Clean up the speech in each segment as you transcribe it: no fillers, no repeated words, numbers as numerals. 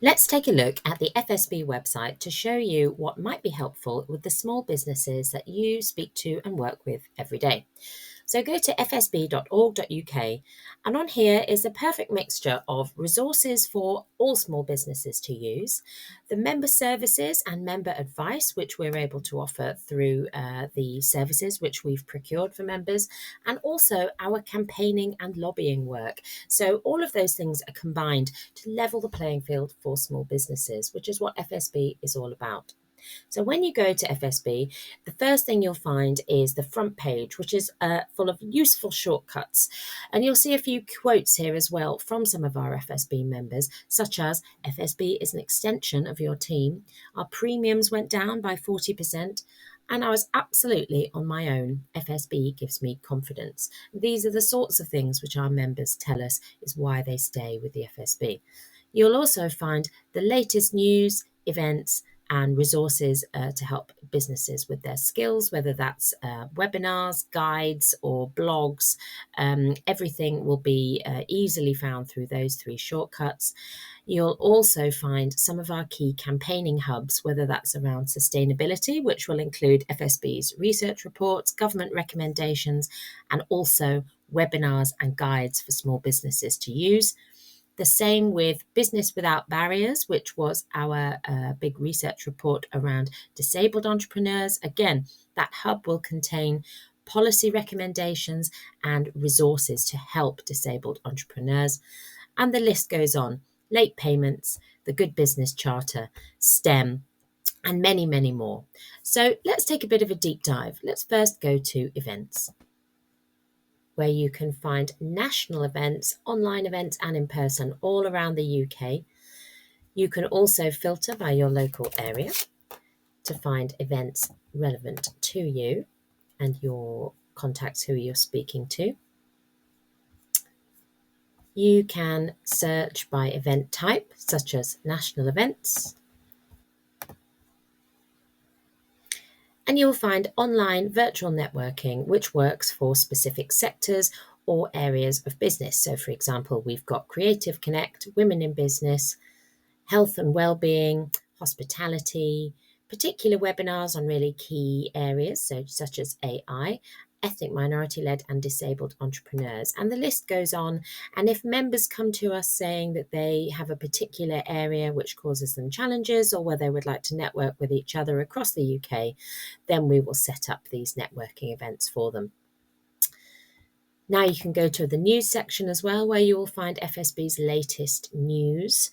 Let's take a look at the FSB website to show you what might be helpful with the small businesses that you speak to and work with every day. So go to fsb.org.uk, and on here is a perfect mixture of resources for all small businesses to use, the member services and member advice, which we're able to offer through the services which we've procured for members, and also our campaigning and lobbying work. So all of those things are combined to level the playing field for small businesses, which is what FSB is all about. So when you go to FSB, the first thing you'll find is the front page, which is full of useful shortcuts. And you'll see a few quotes here as well from some of our FSB members, such as FSB is an extension of your team. Our premiums went down by 40%. And I was absolutely on my own. FSB gives me confidence. These are the sorts of things which our members tell us is why they stay with the FSB. You'll also find the latest news, events, and resources to help businesses with their skills, whether that's webinars, guides, or blogs. Everything will be easily found through those three shortcuts. You'll also find some of our key campaigning hubs, whether that's around sustainability, which will include FSB's research reports, government recommendations, and also webinars and guides for small businesses to use. The same with Business Without Barriers, which was our big research report around disabled entrepreneurs. Again, that hub will contain policy recommendations and resources to help disabled entrepreneurs. And the list goes on. Late payments, the Good Business Charter, STEM, and many, many more. So let's take a bit of a deep dive. Let's first go to events, where you can find national events, online events, and in person all around the UK. You can also filter by your local area to find events relevant to you and your contacts who you're speaking to. You can search by event type, such as national events. And you'll find online virtual networking, which works for specific sectors or areas of business. So, for example, we've got Creative Connect, Women in Business, Health and Wellbeing, Hospitality, particular webinars on really key areas, so such as AI, ethnic minority-led and disabled entrepreneurs. And the list goes on. And if members come to us saying that they have a particular area which causes them challenges, or where they would like to network with each other across the UK, then we will set up these networking events for them. Now you can go to the news section as well, where you will find FSB's latest news.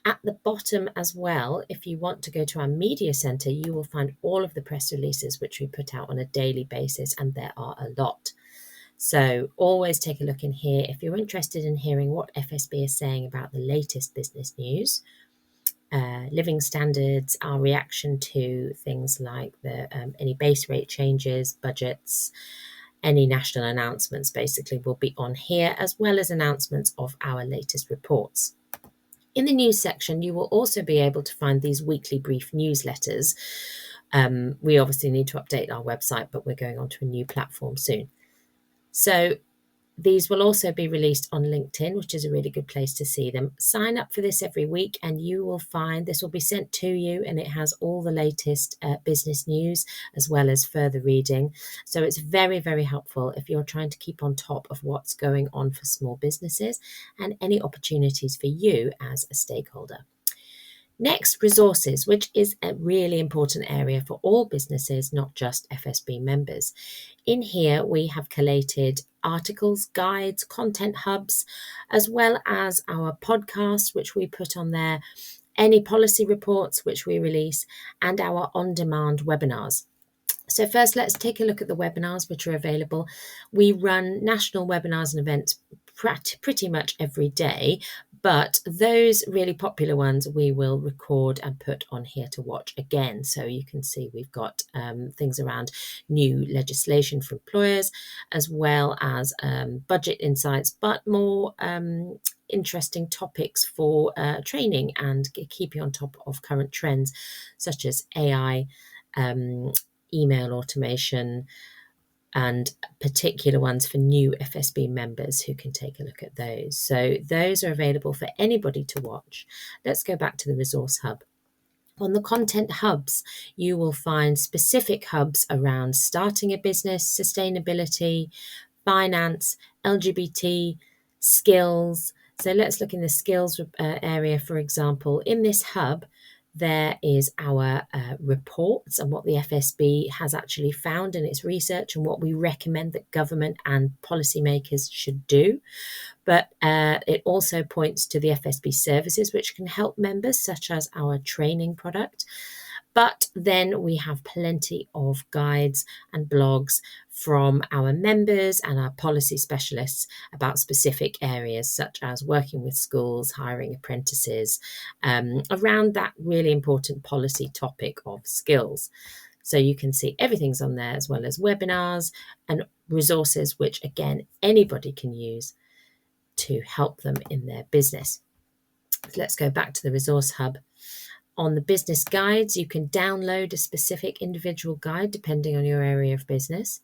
At the bottom as well, if you want to go to our media centre, you will find all of the press releases which we put out on a daily basis, and there are a lot. So always take a look in here if you're interested in hearing what FSB is saying about the latest business news, living standards, our reaction to things like the any base rate changes, budgets, any national announcements basically will be on here, as well as announcements of our latest reports. In the news section, you will also be able to find these weekly brief newsletters. We obviously need to update our website, but we're going on to a new platform soon. So these will also be released on LinkedIn, which is a really good place to see them. Sign up for this every week and you will find this will be sent to you, and it has all the latest business news as well as further reading. So it's very, very helpful if you're trying to keep on top of what's going on for small businesses and any opportunities for you as a stakeholder. Next, resources, which is a really important area for all businesses, not just FSB members. In here, we have collated articles, guides, content hubs, as well as our podcast, which we put on there, any policy reports which we release, and our on-demand webinars. So first, let's take a look at the webinars which are available. We run national webinars and events pretty much every day, but those really popular ones we will record and put on here to watch again. So you can see we've got things around new legislation for employers, as well as budget insights, but more interesting topics for training and keeping on top of current trends, such as AI, email automation, and particular ones for new FSB members who can take a look at those. So those are available for anybody to watch. Let's go back to the resource hub. On the content hubs, you will find specific hubs around starting a business, sustainability, finance, LGBT, skills. So let's look in the skills area, for example. In this hub, there is our reports and what the FSB has actually found in its research and what we recommend that government and policymakers should do. But it also points to the FSB services which can help members, such as our training product. But then we have plenty of guides and blogs from our members and our policy specialists about specific areas, such as working with schools, hiring apprentices, around that really important policy topic of skills. So you can see everything's on there, as well as webinars and resources, which again, anybody can use to help them in their business. Let's go back to the resource hub. On the business guides, you can download a specific individual guide depending on your area of business.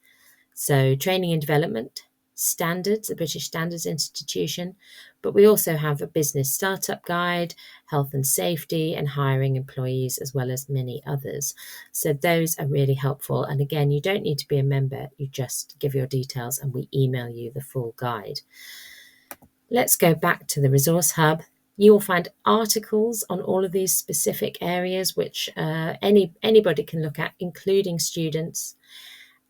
So training and development, standards, the British Standards Institution, but we also have a business startup guide, health and safety, and hiring employees, as well as many others. So those are really helpful. And again, you don't need to be a member, you just give your details and we email you the full guide. Let's go back to the resource hub. You will find articles on all of these specific areas, which anybody can look at, including students.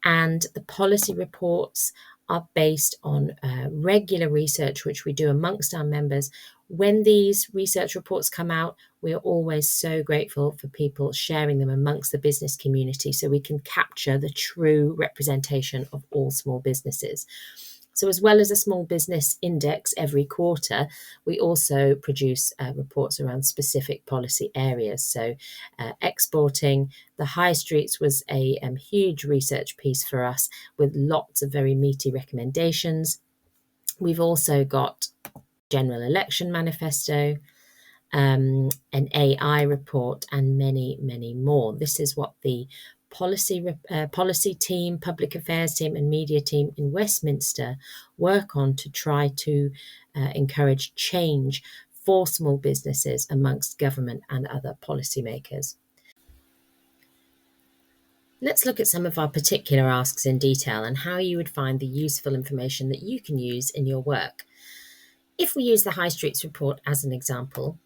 And the policy reports are based on regular research, which we do amongst our members. When these research reports come out, we are always so grateful for people sharing them amongst the business community so we can capture the true representation of all small businesses. So as well as a small business index every quarter, we also produce reports around specific policy areas. So exporting, the high streets was a huge research piece for us with lots of very meaty recommendations. We've also got general election manifesto, an AI report, and many, many more. This is what the policy team, public affairs team, and media team in Westminster work on to try to encourage change for small businesses amongst government and other policymakers. Let's look at some of our particular asks in detail and how you would find the useful information that you can use in your work. If we use the High Streets report as an example,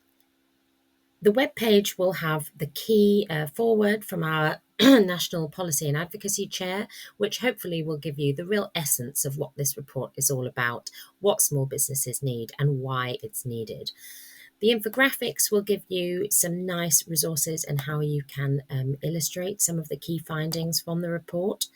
the webpage will have the key foreword from our National Policy and Advocacy Chair, which hopefully will give you the real essence of what this report is all about, what small businesses need and why it's needed. The infographics will give you some nice resources and how you can illustrate some of the key findings from the report.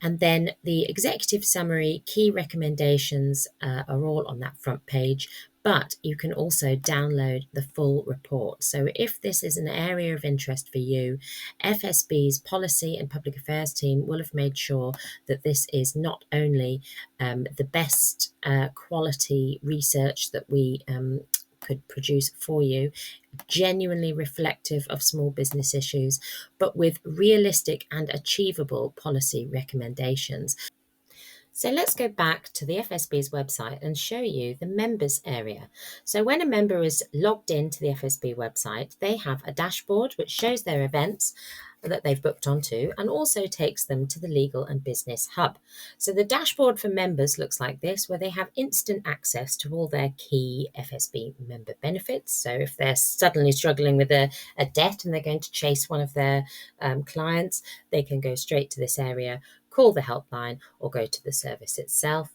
And then the executive summary, key recommendations are all on that front page, but you can also download the full report. So if this is an area of interest for you, FSB's policy and public affairs team will have made sure that this is not only the best quality research that we could produce for you, genuinely reflective of small business issues, but with realistic and achievable policy recommendations. So let's go back to the FSB's website and show you the members area. So when a member is logged into the FSB website, they have a dashboard which shows their events that they've booked onto and also takes them to the Legal and Business Hub. So the dashboard for members looks like this, where they have instant access to all their key FSB member benefits. So if they're suddenly struggling with a debt and they're going to chase one of their clients, they can go straight to this area, call the helpline or go to the service itself.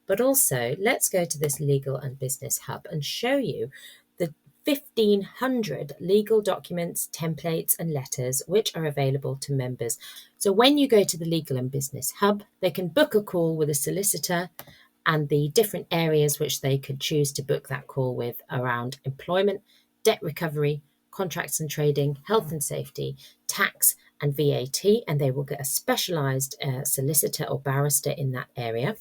But also, let's go to this Legal and Business Hub and show you the 1,500 legal documents, templates and letters which are available to members. So when you go to the Legal and Business Hub, they can book a call with a solicitor and the different areas which they could choose to book that call with around employment, debt recovery, contracts and trading, health and safety, tax and VAT, and they will get a specialised solicitor or barrister in that area.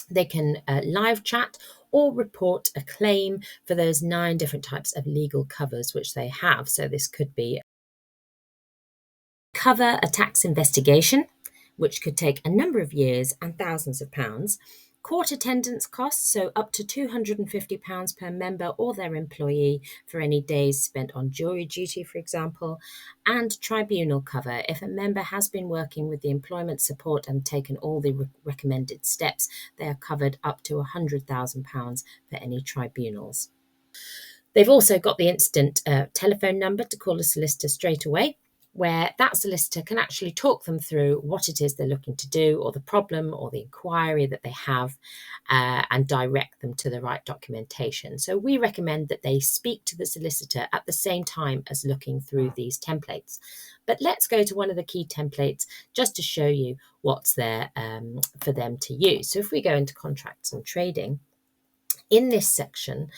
They can live chat or report a claim for those 9 different types of legal covers which they have. So this could be cover a tax investigation, which could take a number of years and thousands of pounds. Court attendance costs, so up to £250 per member or their employee for any days spent on jury duty, for example, and tribunal cover. If a member has been working with the employment support and taken all the recommended steps, they are covered up to £100,000 for any tribunals. They've also got the instant telephone number to call a solicitor straight away, where that solicitor can actually talk them through what it is they're looking to do, or the problem or the inquiry that they have, and direct them to the right documentation. So we recommend that they speak to the solicitor at the same time as looking through these templates. But let's go to one of the key templates just to show you what's there for them to use. So if we go into contracts and trading, in this section,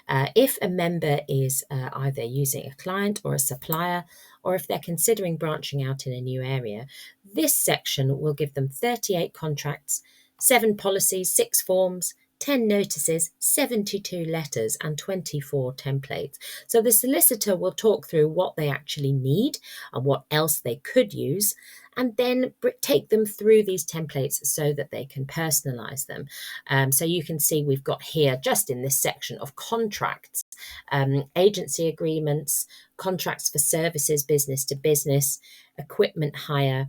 if a member is either using a client or a supplier, or if they're considering branching out in a new area, this section will give them 38 contracts, 7 policies, 6 forms, 10 notices, 72 letters, and 24 templates. So the solicitor will talk through what they actually need and what else they could use, and then take them through these templates so that they can personalize them. So you can see we've got here, just in this section of contracts, agency agreements, contracts for services, business to business, equipment hire,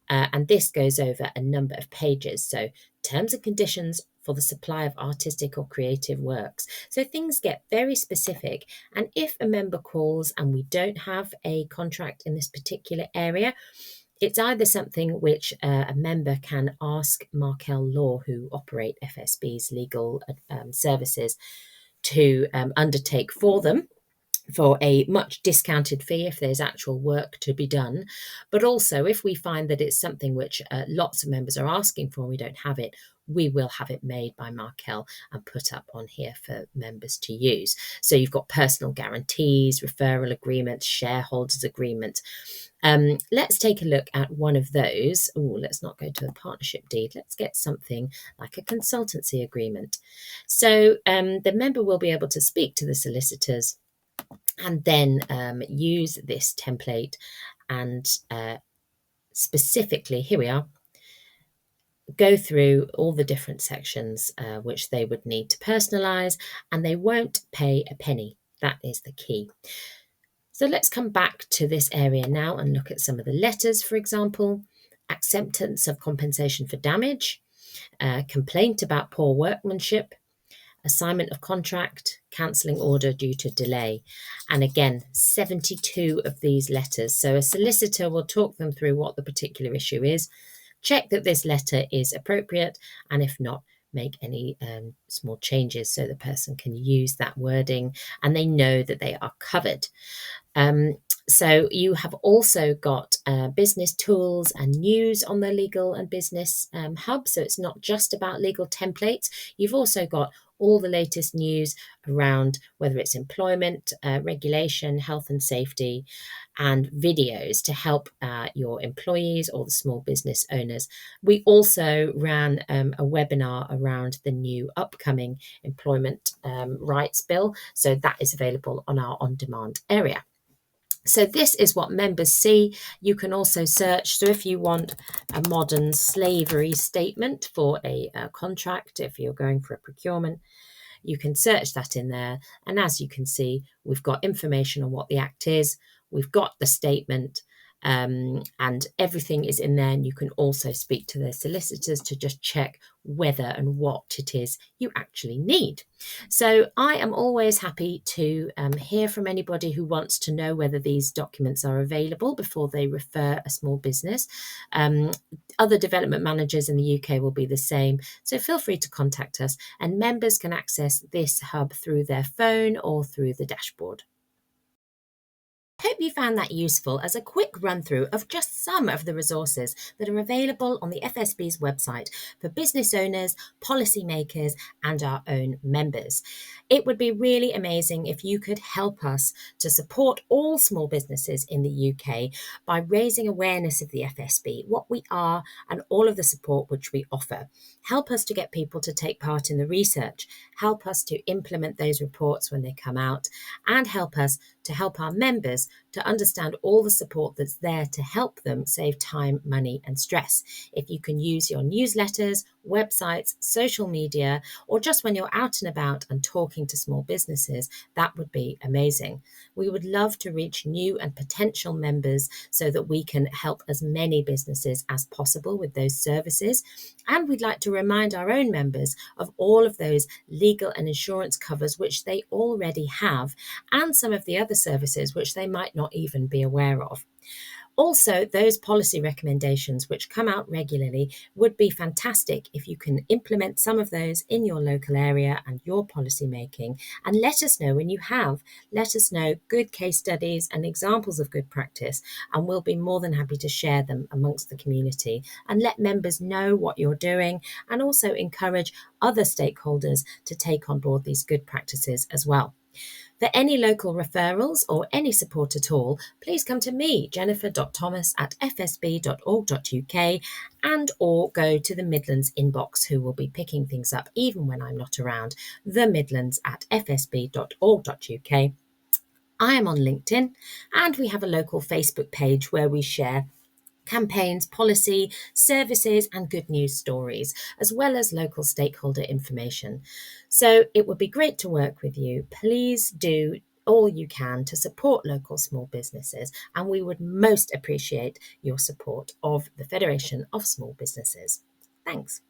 and this goes over a number of pages. So terms and conditions for the supply of artistic or creative works. So things get very specific. And if a member calls and we don't have a contract in this particular area, it's either something which a member can ask Markel Law, who operate FSB's legal services, to undertake for them for a much discounted fee if there's actual work to be done. But also, if we find that it's something which lots of members are asking for and we don't have it, we will have it made by Markel and put up on here for members to use. So you've got personal guarantees, referral agreements, shareholders agreement. Let's take a look at one of those. Oh, let's not go to a partnership deed. Let's get something like a consultancy agreement. So the member will be able to speak to the solicitors and then use this template and specifically, here we are, go through all the different sections which they would need to personalise, and they won't pay a penny. That is the key. So let's come back to this area now and look at some of the letters, for example. Acceptance of compensation for damage, complaint about poor workmanship, assignment of contract, cancelling order due to delay. And again, 72 of these letters. So a solicitor will talk them through what the particular issue is, check that this letter is appropriate, and if not, make any small changes so the person can use that wording and they know that they are covered. So you have also got business tools and news on the legal and business hub. So it's not just about legal templates. You've also got all the latest news around whether it's employment, regulation, health and safety, and videos to help your employees or the small business owners. We also ran a webinar around the new upcoming employment rights bill. So that is available on our on-demand area. So this is what members see. You can also search. So if you want a modern slavery statement for a contract, if you're going for a procurement, you can search that in there. And as you can see, we've got information on what the act is. We've got the statement, and everything is in there. And you can also speak to the solicitors to just check whether and what it is you actually need. So I am always happy to hear from anybody who wants to know whether these documents are available before they refer a small business. Other development managers in the UK will be the same. So feel free to contact us, and members can access this hub through their phone or through the dashboard. Hope you found that useful as a quick run through of just some of the resources that are available on the FSB's website for business owners, policymakers, and our own members. It would be really amazing if you could help us to support all small businesses in the UK by raising awareness of the FSB, what we are, and all of the support which we offer. Help us to get people to take part in the research, help us to implement those reports when they come out, and help us to help our members to understand all the support that's there to help them save time, money, and stress. If you can use your newsletters, websites, social media, or just when you're out and about and talking to small businesses, that would be amazing. We would love to reach new and potential members so that we can help as many businesses as possible with those services. And we'd like to remind our own members of all of those legal and insurance covers which they already have, and some of the other services which they might not even be aware of. Also, those policy recommendations which come out regularly would be fantastic if you can implement some of those in your local area and your policy making. And let us know when you have. Let us know good case studies and examples of good practice, and we'll be more than happy to share them amongst the community and let members know what you're doing, and also encourage other stakeholders to take on board these good practices as well. For any local referrals or any support at all, please come to me, jennifer.thomas@fsb.org.uk, and or go to the Midlands inbox, who will be picking things up even when I'm not around, themidlands@fsb.org.uk. I am on LinkedIn, and we have a local Facebook page where we share campaigns, policy, services, and good news stories, as well as local stakeholder information. So it would be great to work with you. Please do all you can to support local small businesses, and we would most appreciate your support of the Federation of Small Businesses. Thanks.